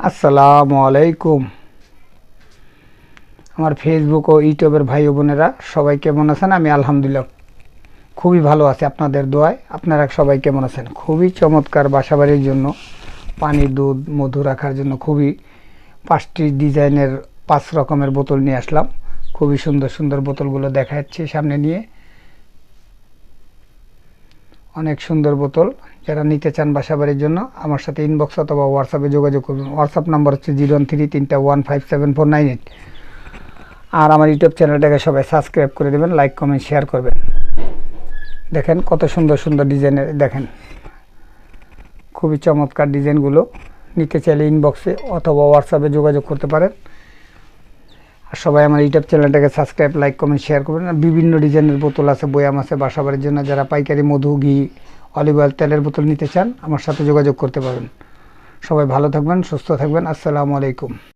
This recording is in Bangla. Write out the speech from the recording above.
আসসালামু আলাইকুম। আমার ফেসবুক ও ইউটিউবের ভাই ও বোনেরা সবাই কেমন আছেন? আমি আলহামদুলিল্লাহ খুবই ভালো আছি, আপনাদের দোয়ায়। আপনারা সবাই কেমন আছেন? খুবই চমৎকার বাসাবাড়ির জন্য পানি, দুধ, মধু রাখার জন্য খুবই 5টি ডিজাইনের 5 রকমের বোতল নিয়ে আসলাম। খুবই সুন্দর সুন্দর বোতলগুলো দেখা যাচ্ছে সামনে নিয়ে। অনেক সুন্দর বোতল। যারা নিতে চান বাসাবাড়ির জন্য আমার সাথে ইনবক্স অথবা হোয়াটসঅ্যাপে যোগাযোগ করবেন। হোয়াটসঅ্যাপ নাম্বার হচ্ছে 01331574978। আর আমার ইউটিউব চ্যানেলটাকে সবাই সাবস্ক্রাইব করে দেবেন, লাইক কমেন্ট শেয়ার করবেন। দেখেন কত সুন্দর সুন্দর ডিজাইনের, দেখেন খুবই চমৎকার ডিজাইনগুলো। নিতে চাইলে ইনবক্সে অথবা হোয়াটসঅ্যাপে যোগাযোগ করতে পারেন। আর সবাই আমার ইউটিউব চ্যানেলটাকে সাবস্ক্রাইব, লাইক কমেন্ট শেয়ার করবেন। আর বিভিন্ন ডিজাইনের বোতল আছে, বয়াম আছে বাসাবাড়ির জন্য। যারা পাইকারি মধু, ঘি, অলিভ অয়েল, তেলের বোতল নিতে চান আমার সাথে যোগাযোগ করতে পারেন। সবাই ভালো থাকবেন, সুস্থ থাকবেন। আসসালামু আলাইকুম।